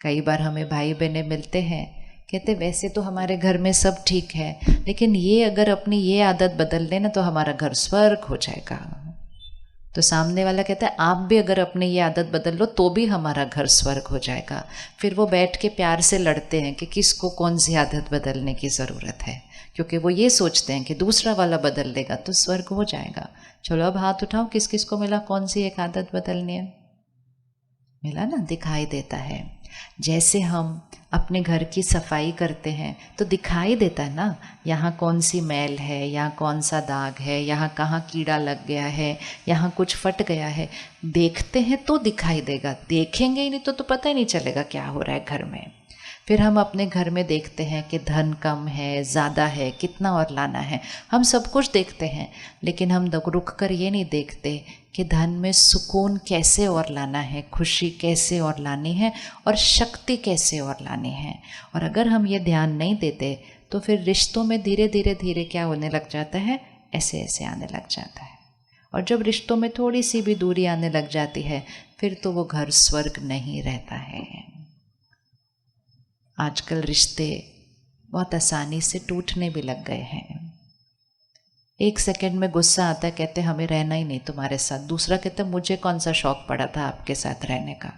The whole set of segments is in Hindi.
कई बार हमें भाई बहनें मिलते हैं, कहते वैसे तो हमारे घर में सब ठीक है, लेकिन ये अगर अपनी ये आदत बदल लें ना तो हमारा घर स्वर्ग हो जाएगा। तो सामने वाला कहता है आप भी अगर अपनी ये आदत बदल लो तो भी हमारा घर स्वर्ग हो जाएगा। फिर वो बैठ के प्यार से लड़ते हैं कि किसको कौन सी आदत बदलने की ज़रूरत है, क्योंकि वो ये सोचते हैं कि दूसरा वाला बदल देगा तो स्वर्ग हो जाएगा। चलो अब हाथ उठाओ, किस किस को मिला कौन सी एक आदत बदलनी है? मिला ना, दिखाई देता है। जैसे हम अपने घर की सफाई करते हैं तो दिखाई देता है ना, यहाँ कौन सी मैल है, यहाँ कौन सा दाग है, यहाँ कहाँ कीड़ा लग गया है, यहाँ कुछ फट गया है। देखते हैं तो दिखाई देगा, देखेंगे ही नहीं तो पता ही नहीं चलेगा क्या हो रहा है घर में। फिर हम अपने घर में देखते हैं कि धन कम है, ज़्यादा है, कितना और लाना है। हम सब कुछ देखते हैं, लेकिन हम रुक कर ये नहीं देखते कि धन में सुकून कैसे और लाना है, खुशी कैसे और लानी है, और शक्ति कैसे और लानी है। और अगर हम ये ध्यान नहीं देते तो फिर रिश्तों में धीरे धीरे धीरे क्या होने लग जाता है, ऐसे ऐसे आने लग जाता है। और जब रिश्तों में थोड़ी सी भी दूरी आने लग जाती है फिर तो वो घर स्वर्ग नहीं रहता है। आजकल रिश्ते बहुत आसानी से टूटने भी लग गए हैं। एक सेकंड में गुस्सा आता है, कहते हमें रहना ही नहीं तुम्हारे साथ। दूसरा कहता मुझे कौन सा शौक पड़ा था आपके साथ रहने का।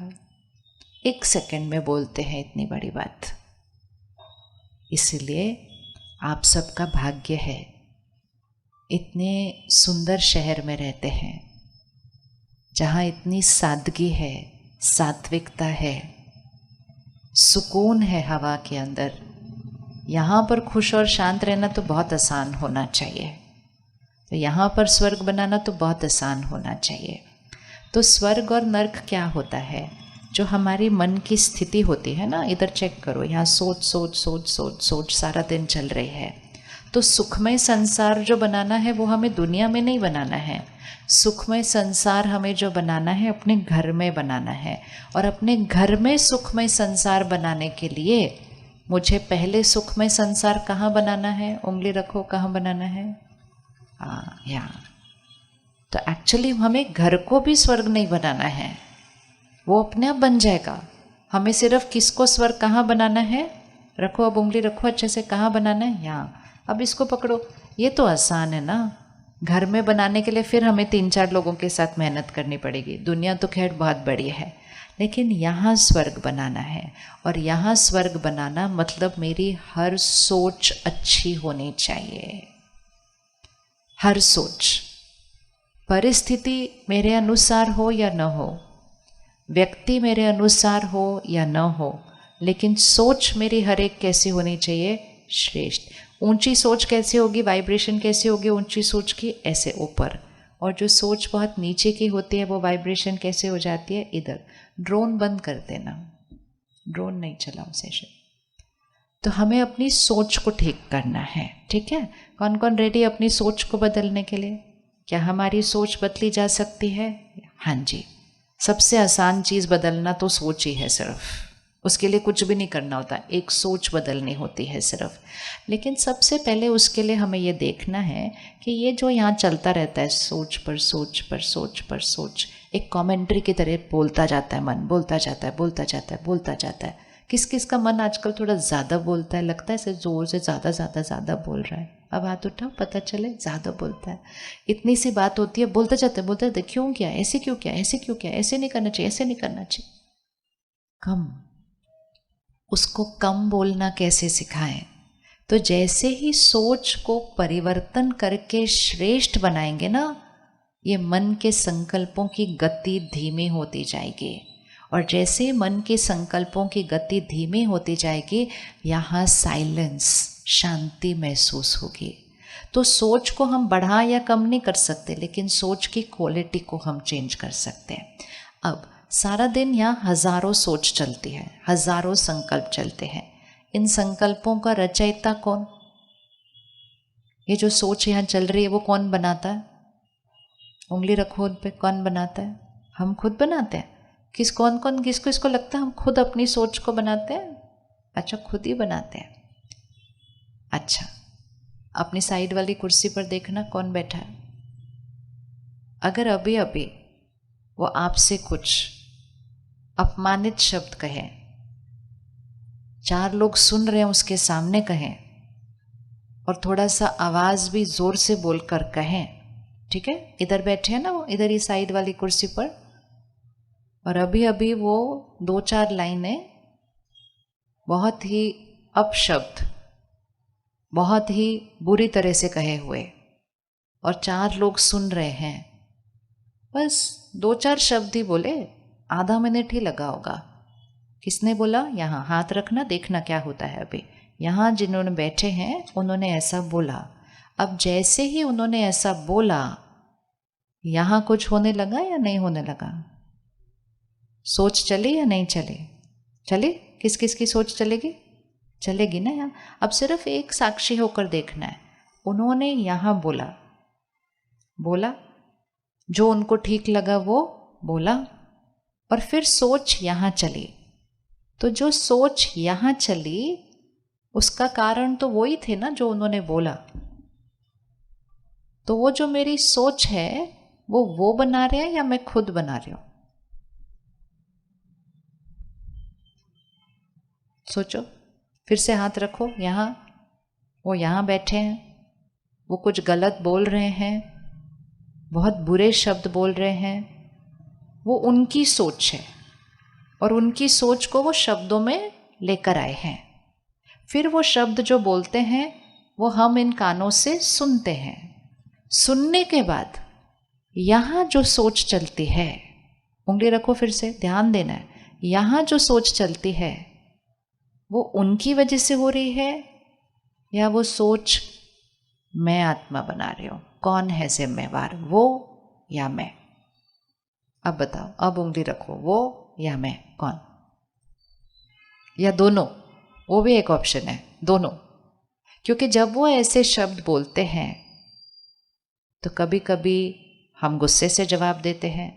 एक सेकंड में बोलते हैं इतनी बड़ी बात। इसलिए आप सबका भाग्य है, इतने सुंदर शहर में रहते हैं जहाँ इतनी सादगी है, सात्विकता है, सुकून है हवा के अंदर। यहाँ पर खुश और शांत रहना तो बहुत आसान होना चाहिए, तो यहाँ पर स्वर्ग बनाना तो बहुत आसान होना चाहिए। तो स्वर्ग और नर्क क्या होता है? जो हमारी मन की स्थिति होती है ना, इधर चेक करो, यहाँ सोच सोच सोच सोच सोच सारा दिन चल रही है। तो सुखमय संसार जो बनाना है वो हमें दुनिया में नहीं बनाना है। सुखमय संसार हमें जो बनाना है अपने घर में बनाना है। और अपने घर में सुखमय संसार बनाने के लिए मुझे पहले सुखमय संसार कहाँ बनाना है? उंगली रखो, कहाँ बनाना है? यहाँ। तो एक्चुअली हमें घर को भी स्वर्ग नहीं बनाना है, वो अपने आप बन जाएगा। हमें सिर्फ किसको स्वर्ग कहाँ बनाना है? रखो, अब उंगली रखो अच्छे से, कहाँ बनाना है? यहाँ। अब इसको पकड़ो, ये तो आसान है ना। घर में बनाने के लिए फिर हमें 3-4 लोगों के साथ मेहनत करनी पड़ेगी। दुनिया तो खैर बहुत बड़ी है, लेकिन यहाँ स्वर्ग बनाना है। और यहाँ स्वर्ग बनाना मतलब मेरी हर सोच अच्छी होनी चाहिए। हर सोच, परिस्थिति मेरे अनुसार हो या न हो, व्यक्ति मेरे अनुसार हो या न हो, लेकिन सोच मेरी हर एक कैसी होनी चाहिए? श्रेष्ठ। ऊंची सोच कैसी होगी? वाइब्रेशन कैसी होगी ऊंची सोच की? ऐसे ऊपर। और जो सोच बहुत नीचे की होती है वो वाइब्रेशन कैसे हो जाती है? इधर। ड्रोन बंद कर देना, ड्रोन नहीं चलाओ सेशन। तो हमें अपनी सोच को ठीक करना है, ठीक है? कौन कौन रेडी अपनी सोच को बदलने के लिए? क्या हमारी सोच बदली जा सकती है? हाँ जी। सबसे आसान चीज़ बदलना तो सोच ही है सिर्फ, उसके लिए कुछ भी नहीं करना होता, एक सोच बदलनी होती है सिर्फ। लेकिन सबसे पहले उसके लिए हमें ये देखना है कि ये जो यहाँ चलता रहता है सोच पर सोच पर सोच पर सोच, एक कमेंट्री की तरह बोलता जाता है मन, बोलता जाता है, बोलता जाता है, बोलता जाता है। किस किस का मन आजकल थोड़ा ज़्यादा बोलता है, लगता है ऐसे ज़ोर से ज़्यादा ज़्यादा ज़्यादा बोल रहा है? अब हाथ उठाओ, पता चले ज़्यादा बोलता है। इतनी सी बात होती है, बोलते जाते बोलते जाते, क्यों क्या, ऐसे क्यों क्या, ऐसे क्यों क्या, ऐसे नहीं करना चाहिए, ऐसे नहीं करना चाहिए। कम, उसको कम बोलना कैसे सिखाएं? तो जैसे ही सोच को परिवर्तन करके श्रेष्ठ बनाएंगे ना, ये मन के संकल्पों की गति धीमी होती जाएगी। और जैसे मन के संकल्पों की गति धीमी होती जाएगी, यहाँ साइलेंस, शांति महसूस होगी। तो सोच को हम बढ़ा या कम नहीं कर सकते, लेकिन सोच की क्वालिटी को हम चेंज कर सकते हैं। अब सारा दिन यहाँ हजारों सोच चलती है, हजारों संकल्प चलते हैं। इन संकल्पों का रचयिता कौन? ये जो सोच यहाँ चल रही है वो कौन बनाता है? उंगली रखो उन पे, कौन बनाता है? हम खुद बनाते हैं। किसको इसको लगता है हम खुद अपनी सोच को बनाते हैं? अच्छा, खुद ही बनाते हैं। अच्छा, अपनी साइड वाली कुर्सी पर देखना कौन बैठा है। अगर अभी अभी वो आपसे कुछ अपमानित शब्द कहे 4 लोग सुन रहे हैं उसके सामने कहें, और थोड़ा सा आवाज़ भी ज़ोर से बोलकर कहें, ठीक है? इधर बैठे हैं ना वो, इधर ही साइड वाली कुर्सी पर, और अभी अभी वो 2-4 लाइनें बहुत ही अपशब्द, बहुत ही बुरी तरह से कहे हुए, और 4 लोग सुन रहे हैं। बस 2-4 शब्द ही बोले, आधा मिनट ही लगा होगा। किसने बोला? यहाँ हाथ रखना, देखना क्या होता है अभी। यहाँ जिन्होंने बैठे हैं उन्होंने ऐसा बोला। अब जैसे ही उन्होंने ऐसा बोला, यहाँ कुछ होने लगा या नहीं होने लगा? सोच चली या नहीं चली? चली? किस किस की सोच चलेगी? चलेगी ना यहाँ। अब सिर्फ एक साक्षी होकर देखना है। उन्होंने यहाँ बोला, जो उनको ठीक लगा वो बोला, और फिर सोच यहाँ चली। तो जो सोच यहाँ चली उसका कारण तो वही थे ना जो उन्होंने बोला। तो वो जो मेरी सोच है वो बना रहे हैं या मैं खुद बना रही हूं? सोचो, फिर से हाथ रखो। यहाँ वो यहाँ बैठे हैं, वो कुछ गलत बोल रहे हैं, बहुत बुरे शब्द बोल रहे हैं, वो उनकी सोच है, और उनकी सोच को वो शब्दों में लेकर आए हैं। फिर वो शब्द जो बोलते हैं वो हम इन कानों से सुनते हैं। सुनने के बाद यहाँ जो सोच चलती है, उंगली रखो, फिर से ध्यान देना है, यहाँ जो सोच चलती है वो उनकी वजह से हो रही है या वो सोच मैं आत्मा बना रही हूँ? कौन है जिम्मेवार, वो या मैं? अब बताओ, अब उंगली रखो, वो या मैं, कौन? या दोनों? वो भी एक ऑप्शन है, दोनों। क्योंकि जब वो ऐसे शब्द बोलते हैं तो कभी कभी हम गुस्से से जवाब देते हैं,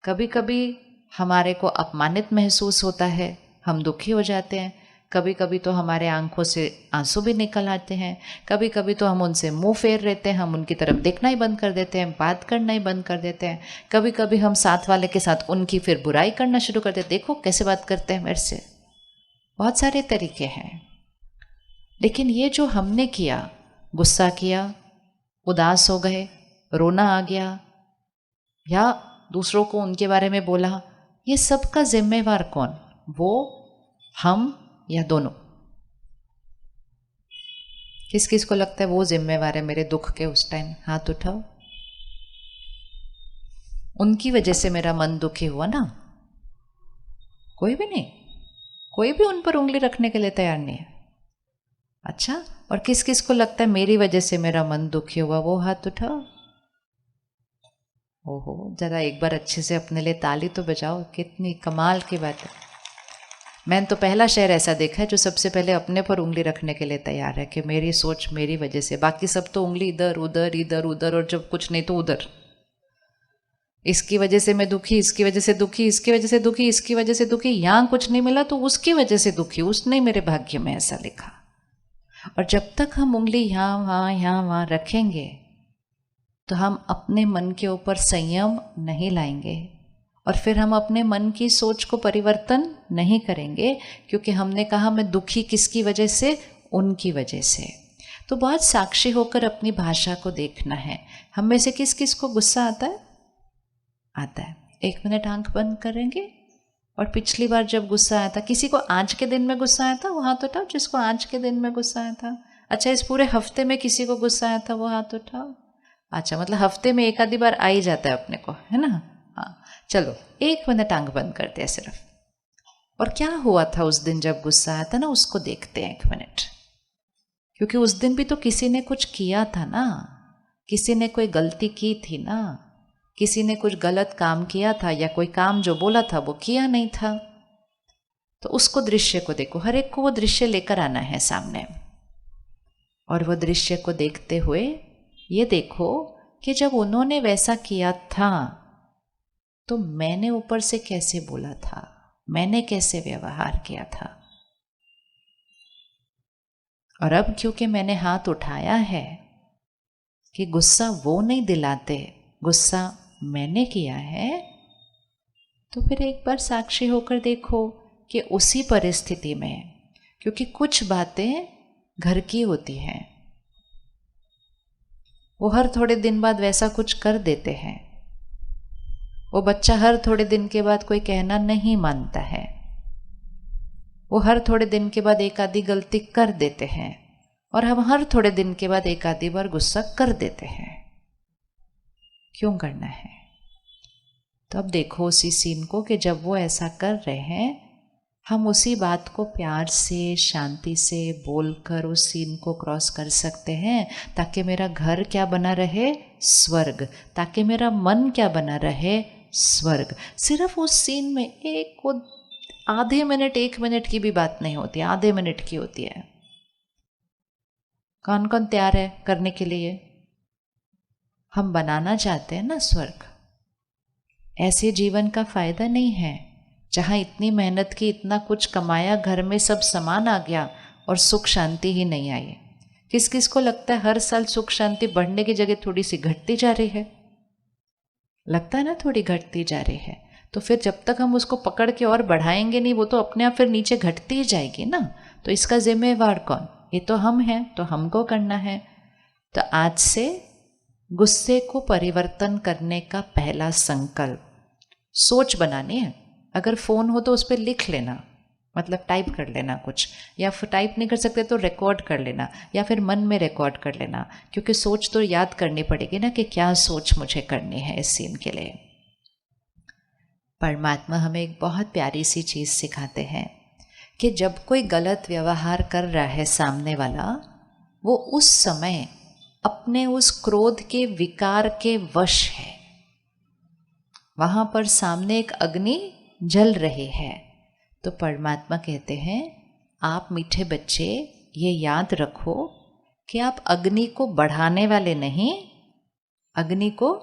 कभी कभी हमारे को अपमानित महसूस होता है, हम दुखी हो जाते हैं, कभी कभी तो हमारे आंखों से आंसू भी निकल आते हैं, कभी कभी तो हम उनसे मुंह फेर लेते हैं, हम उनकी तरफ देखना ही बंद कर देते हैं, बात करना ही बंद कर देते हैं, कभी कभी हम साथ वाले के साथ उनकी फिर बुराई करना शुरू कर देते। देखो कैसे बात करते हैं मेरे से। बहुत सारे तरीके हैं। लेकिन ये जो हमने किया, गुस्सा किया, उदास हो गए, रोना आ गया, या दूसरों को उनके बारे में बोला, ये सब का जिम्मेवार कौन? वो, हम या दोनों? किस किस को लगता है वो जिम्मेवार है मेरे दुख के उस टाइम? हाथ उठाओ। उनकी वजह से मेरा मन दुखी हुआ ना? कोई भी नहीं, कोई भी उन पर उंगली रखने के लिए तैयार नहीं है। अच्छा, और किस किस को लगता है मेरी वजह से मेरा मन दुखी हुआ? वो हाथ उठाओ। ओहो, जरा एक बार अच्छे से अपने लिए ताली तो बजाओ, कितनी कमाल की बात है। मैंने तो पहला शहर ऐसा देखा है जो सबसे पहले अपने पर उंगली रखने के लिए तैयार है कि मेरी सोच मेरी वजह से, बाकी सब तो उंगली इधर उधर इधर उधर, और जब कुछ नहीं तो उधर, इसकी वजह से मैं दुखी, इसकी वजह से दुखी, इसकी वजह से दुखी, इसकी वजह से दुखी, यहाँ कुछ नहीं मिला तो उसकी वजह से दुखी, उसने मेरे भाग्य में ऐसा लिखा। और जब तक हम उंगली यहाँ वहाँ रखेंगे तो हम अपने मन के ऊपर संयम नहीं लाएंगे, और फिर हम अपने मन की सोच को परिवर्तन नहीं करेंगे, क्योंकि हमने कहा मैं दुखी किसकी वजह से? उनकी वजह से। तो बहुत साक्षी होकर अपनी भाषा को देखना है। हम में से किस किस को गुस्सा आता है? आता है। 1 मिनट आंख बंद करेंगे, और पिछली बार जब गुस्सा आया था, किसी को आज के दिन में गुस्सा आया था? वो हाथ उठाओ जिसको आज के दिन में गुस्सा आया था। अच्छा, इस पूरे हफ्ते में किसी को गुस्सा आया था? वो हाथ उठाओ। अच्छा, मतलब हफ्ते में एक आधी बार आ ही जाता है अपने को, है ना? हाँ, चलो 1 मिनट आंख बंद करते हैं सिर्फ। और क्या हुआ था उस दिन जब गुस्सा आया था ना, उसको देखते हैं 1 मिनट। क्योंकि उस दिन भी तो किसी ने कुछ किया था ना, किसी ने कोई गलती की थी ना, किसी ने कुछ गलत काम किया था, या कोई काम जो बोला था वो किया नहीं था। तो उसको, दृश्य को देखो, हर एक को वो दृश्य लेकर आना है सामने, और वो दृश्य को देखते हुए ये देखो कि जब उन्होंने वैसा किया था तो मैंने ऊपर से कैसे बोला था, मैंने कैसे व्यवहार किया था। और अब क्योंकि मैंने हाथ उठाया है कि गुस्सा वो नहीं दिलाते, गुस्सा मैंने किया है, तो फिर एक बार साक्षी होकर देखो कि उसी परिस्थिति में क्योंकि कुछ बातें घर की होती हैं, वो हर थोड़े दिन बाद वैसा कुछ कर देते हैं। वो बच्चा हर थोड़े दिन के बाद कोई कहना नहीं मानता है, वो हर थोड़े दिन के बाद एक आधी गलती कर देते हैं, और हम हर थोड़े दिन के बाद एक आधी बार गुस्सा कर देते हैं। क्यों करना है? तो अब देखो उसी सीन को कि जब वो ऐसा कर रहे हैं, हम उसी बात को प्यार से, शांति से बोलकर उस सीन को क्रॉस कर सकते हैं, ताकि मेरा घर क्या बना रहे? स्वर्ग। ताकि मेरा मन क्या बना रहे? स्वर्ग। सिर्फ उस सीन में एक वो आधे मिनट, 1 मिनट की भी बात नहीं होती, आधे मिनट की होती है। कौन कौन तैयार है करने के लिए? हम बनाना चाहते हैं ना स्वर्ग। ऐसे जीवन का फायदा नहीं है जहाँ इतनी मेहनत की, इतना कुछ कमाया, घर में सब सामान आ गया और सुख शांति ही नहीं आई। किस किस को लगता है हर साल सुख शांति बढ़ने की जगह थोड़ी सी घटती जा रही है? लगता है ना, थोड़ी घटती जा रही है। तो फिर जब तक हम उसको पकड़ के और बढ़ाएंगे नहीं, वो तो अपने आप फिर नीचे घटती ही जाएगी ना। तो इसका जिम्मेवार कौन? ये तो हम हैं, तो हमको करना है। तो आज से गुस्से को परिवर्तन करने का पहला संकल्प, सोच बनानी है। अगर फ़ोन हो तो उस पर लिख लेना, मतलब टाइप कर लेना कुछ, या फिर टाइप नहीं कर सकते तो रिकॉर्ड कर लेना, या फिर मन में रिकॉर्ड कर लेना, क्योंकि सोच तो याद करनी पड़ेगी ना कि क्या सोच मुझे करनी है इस सीन के लिए। परमात्मा हमें एक बहुत प्यारी सी चीज़ सिखाते हैं कि जब कोई गलत व्यवहार कर रहा है सामने वाला, वो उस समय अपने उस क्रोध के विकार के वश है। वहाँ पर सामने एक अग्नि जल रही है। तो परमात्मा कहते हैं, आप मीठे बच्चे ये याद रखो कि आप अग्नि को बढ़ाने वाले नहीं, अग्नि को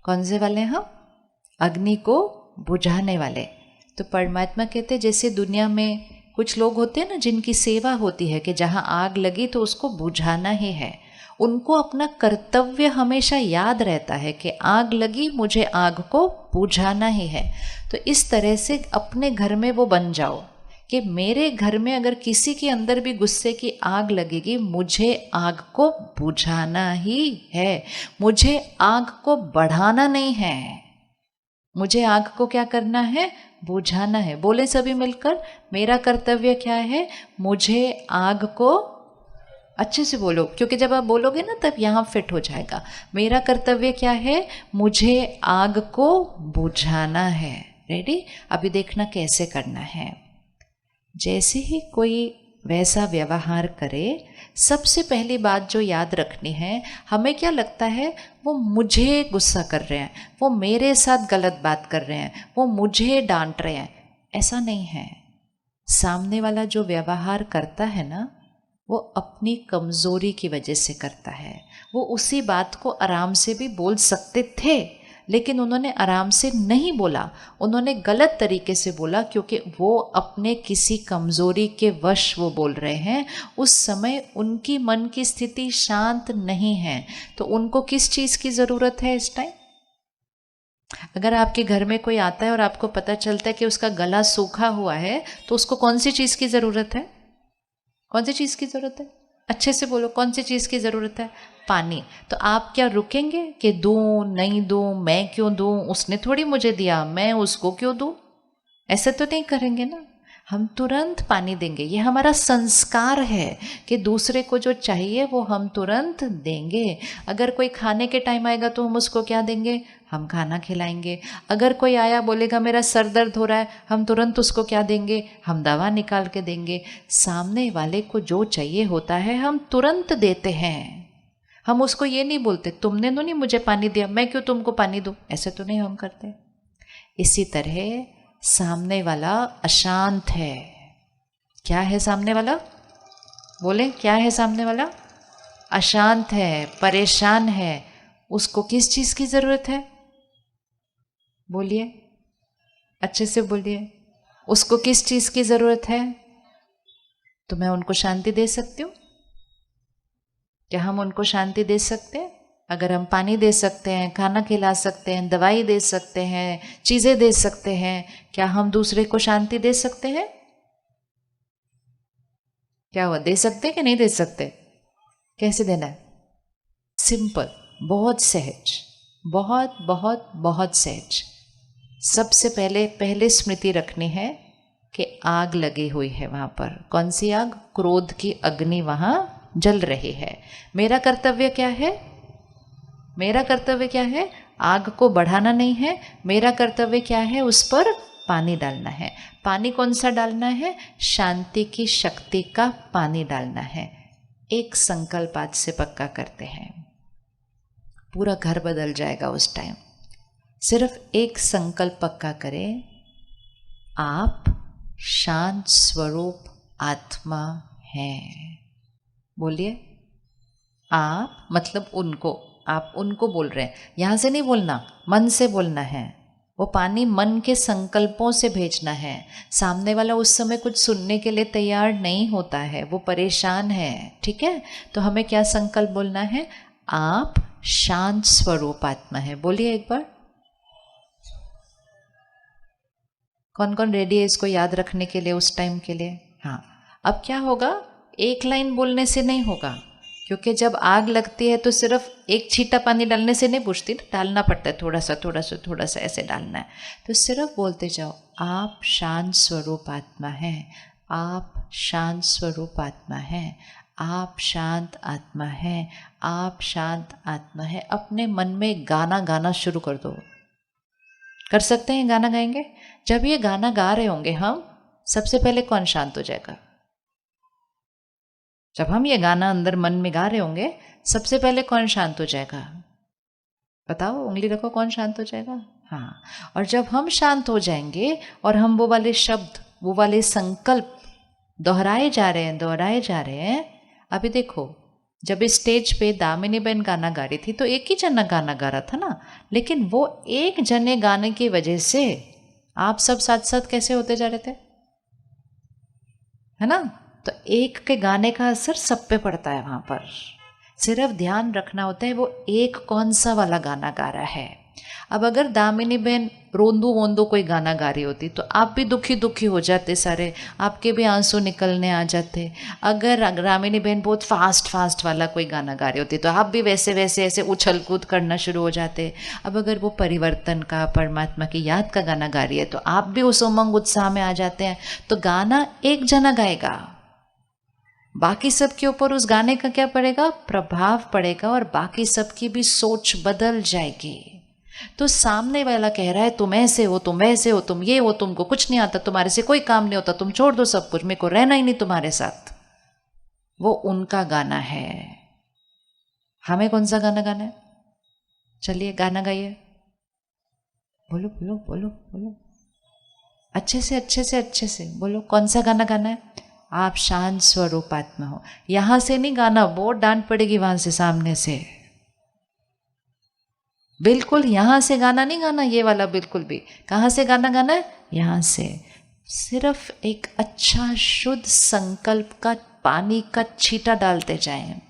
कौन से वाले? हम अग्नि को बुझाने वाले। तो परमात्मा कहते हैं, जैसे दुनिया में कुछ लोग होते हैं ना जिनकी सेवा होती है कि जहाँ आग लगी तो उसको बुझाना ही है, उनको अपना कर्तव्य हमेशा याद रहता है कि आग लगी, मुझे आग को बुझाना ही है। तो इस तरह से अपने घर में वो बन जाओ कि मेरे घर में अगर किसी के अंदर भी गुस्से की आग लगेगी, मुझे आग को बुझाना ही है, मुझे आग को बढ़ाना नहीं है, मुझे आग को क्या करना है? बुझाना है। बोले सभी मिलकर, मेरा कर्तव्य क्या है? मुझे आग को, अच्छे से बोलो क्योंकि जब आप बोलोगे ना तब यहाँ फिट हो जाएगा। मेरा कर्तव्य क्या है? मुझे आग को बुझाना है। रेडी? अभी देखना कैसे करना है। जैसे ही कोई वैसा व्यवहार करे, सबसे पहली बात जो याद रखनी है, हमें क्या लगता है वो मुझे गुस्सा कर रहे हैं, वो मेरे साथ गलत बात कर रहे हैं, वो मुझे डांट रहे हैं। ऐसा नहीं है। सामने वाला जो व्यवहार करता है ना, वो अपनी कमज़ोरी की वजह से करता है। वो उसी बात को आराम से भी बोल सकते थे, लेकिन उन्होंने आराम से नहीं बोला, उन्होंने गलत तरीके से बोला, क्योंकि वो अपने किसी कमज़ोरी के वश वो बोल रहे हैं। उस समय उनकी मन की स्थिति शांत नहीं है। तो उनको किस चीज़ की ज़रूरत है इस टाइम? अगर आपके घर में कोई आता है और आपको पता चलता है कि उसका गला सूखा हुआ है, तो उसको कौन सी चीज़ की ज़रूरत है? कौन सी चीज़ की ज़रूरत है? अच्छे से बोलो, कौन सी चीज़ की ज़रूरत है? पानी। तो आप क्या रुकेंगे कि दूँ नहीं दूँ, मैं क्यों दूँ, उसने थोड़ी मुझे दिया, मैं उसको क्यों दूँ? ऐसे तो नहीं करेंगे ना। हम तुरंत पानी देंगे। ये हमारा संस्कार है कि दूसरे को जो चाहिए वो हम तुरंत देंगे। अगर कोई खाने के टाइम आएगा तो हम उसको क्या देंगे? हम खाना खिलाएंगे। अगर कोई आया बोलेगा मेरा सर दर्द हो रहा है, हम तुरंत उसको क्या देंगे? हम दवा निकाल के देंगे। सामने वाले को जो चाहिए होता है हम तुरंत देते हैं। हम उसको ये नहीं बोलते तुमने तो नहीं मुझे पानी दिया, मैं क्यों तुमको पानी दूँ। ऐसे तो नहीं हम करते। इसी तरह सामने वाला अशांत है। क्या है सामने वाला? बोले, क्या है सामने वाला? अशांत है, परेशान है। उसको किस चीज़ की ज़रूरत है? बोलिए, अच्छे से बोलिए। उसको किस चीज़ की ज़रूरत है? तो मैं उनको शांति दे सकती हूँ? क्या हम उनको शांति दे सकते हैं? अगर हम पानी दे सकते हैं, खाना खिला सकते हैं, दवाई दे सकते हैं, चीज़ें दे सकते हैं, क्या हम दूसरे को शांति दे सकते हैं? क्या हुआ, दे सकते कि नहीं दे सकते? कैसे देना है? सिंपल, बहुत सहज, बहुत बहुत बहुत सहज। सबसे पहले स्मृति रखनी है कि आग लगी हुई है वहाँ पर। कौन सी आग? क्रोध की अग्नि वहाँ जल रही है। मेरा कर्तव्य क्या है? मेरा कर्तव्य क्या है? आग को बढ़ाना नहीं है। मेरा कर्तव्य क्या है? उस पर पानी डालना है। पानी कौन सा डालना है? शांति की शक्ति का पानी डालना है। एक संकल्प आज से पक्का करते हैं, पूरा घर बदल जाएगा उस टाइम। सिर्फ एक संकल्प पक्का करें, आप शांत स्वरूप आत्मा हैं। बोलिए। आप मतलब उनको, आप उनको बोल रहे हैं, यहाँ से नहीं बोलना, मन से बोलना है। वो पानी मन के संकल्पों से भेजना है। सामने वाला उस समय कुछ सुनने के लिए तैयार नहीं होता है, वो परेशान है, ठीक है? तो हमें क्या संकल्प बोलना है? आप शांत स्वरूप आत्मा है। बोलिए एक बार। कौन कौन रेडी है इसको याद रखने के लिए, उस टाइम के लिए? हाँ। अब क्या होगा, एक लाइन बोलने से नहीं होगा, क्योंकि जब आग लगती है तो सिर्फ एक छींटा पानी डालने से नहीं बुझती, डालना पड़ता है, थोड़ा सा थोड़ा सा थोड़ा सा ऐसे डालना है। तो सिर्फ बोलते जाओ, आप शांत स्वरूप आत्मा है, आप शांत स्वरूप आत्मा है, आप शांत आत्मा है, आप शांत आत्मा है। अपने मन में गाना गाना शुरू कर दो। कर सकते हैं? गाना गाएंगे। जब ये गाना गा रहे होंगे हम, सबसे पहले कौन शांत हो जाएगा? जब हम ये गाना अंदर मन में गा रहे होंगे, सबसे पहले कौन शांत हो जाएगा? बताओ, उंगली रखो, कौन शांत हो जाएगा? हाँ। और जब हम शांत हो जाएंगे और हम वो वाले शब्द, वो वाले संकल्प दोहराए जा रहे हैं, दोहराए जा रहे हैं। अभी देखो, जब इस स्टेज पे दामिनी बहन गाना गा रही थी तो एक ही जना गाना गा रहा था ना, लेकिन वो एक जने गाने की वजह से आप सब साथ साथ कैसे होते जा रहे थे, है ना? तो एक के गाने का असर सब पे पड़ता है वहाँ पर। सिर्फ ध्यान रखना होता है वो एक कौन सा वाला गाना गा रहा है। अब अगर दामिनी बहन रोंदू वोंदू कोई गाना गा रही होती तो आप भी दुखी दुखी हो जाते सारे, आपके भी आंसू निकलने आ जाते। अगर दामिनी बहन बहुत फास्ट फास्ट वाला कोई गाना गा रही होती तो आप भी वैसे वैसे ऐसे उछल कूद करना शुरू हो जाते। अब अगर वो परिवर्तन का, परमात्मा की याद का गाना गा रही है तो आप भी उस उमंग उत्साह में आ जाते हैं। तो गाना एक जना गाएगा, बाकी सब के ऊपर उस गाने का क्या पड़ेगा? प्रभाव पड़ेगा, और बाकी सबकी भी सोच बदल जाएगी। तो सामने वाला कह रहा है तुम ऐसे हो, तुम वैसे हो, तुम ये हो, तुमको कुछ नहीं आता, तुम्हारे से कोई काम नहीं होता, तुम छोड़ दो सब कुछ, मेरे को रहना ही नहीं तुम्हारे साथ। वो उनका गाना है। हमें कौन सा गाना गाना है? चलिए गाना गाइए। बोलो बोलो बोलो बोलो, अच्छे से अच्छे से अच्छे से बोलो। कौन सा गाना गाना है? आप शांत स्वरूप आत्मा हो। यहां से नहीं गाना, बहुत डांट पड़ेगी वहां से, सामने से। बिल्कुल यहां से गाना नहीं गाना, ये वाला बिल्कुल भी। कहां से गाना गाना है? यहां से। सिर्फ एक अच्छा शुद्ध संकल्प का पानी का छींटा डालते जाएं।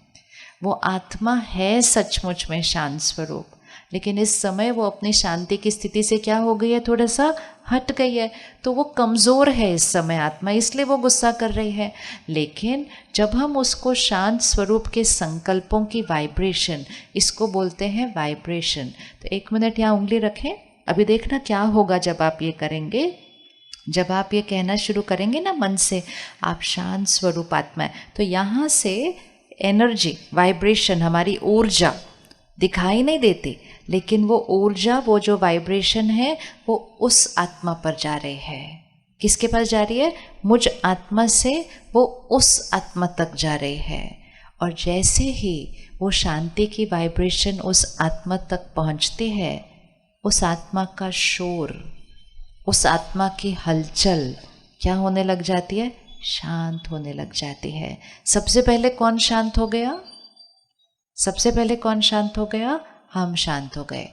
वो आत्मा है सचमुच में शांत स्वरूप, लेकिन इस समय वो अपनी शांति की स्थिति से क्या हो गई है? थोड़ा सा हट गई है। तो वो कमज़ोर है इस समय आत्मा, इसलिए वो गुस्सा कर रही है। लेकिन जब हम उसको शांत स्वरूप के संकल्पों की वाइब्रेशन, इसको बोलते हैं वाइब्रेशन। तो 1 मिनट यहाँ उंगली रखें। अभी देखना क्या होगा जब आप ये करेंगे। जब आप ये कहना शुरू करेंगे ना मन से, आप शांत स्वरूप आत्मा है, तो यहाँ से एनर्जी, वाइब्रेशन, हमारी ऊर्जा दिखाई नहीं देती, लेकिन वो ऊर्जा, वो जो वाइब्रेशन है, वो उस आत्मा पर जा रही है। किसके पास जा रही है? मुझ आत्मा से वो उस आत्मा तक जा रही है। और जैसे ही वो शांति की वाइब्रेशन उस आत्मा तक पहुंचती है, उस आत्मा का शोर, उस आत्मा की हलचल क्या होने लग जाती है? शांत होने लग जाती है। सबसे पहले कौन शांत हो गया? सबसे पहले कौन शांत हो गया? हम शांत हो गए।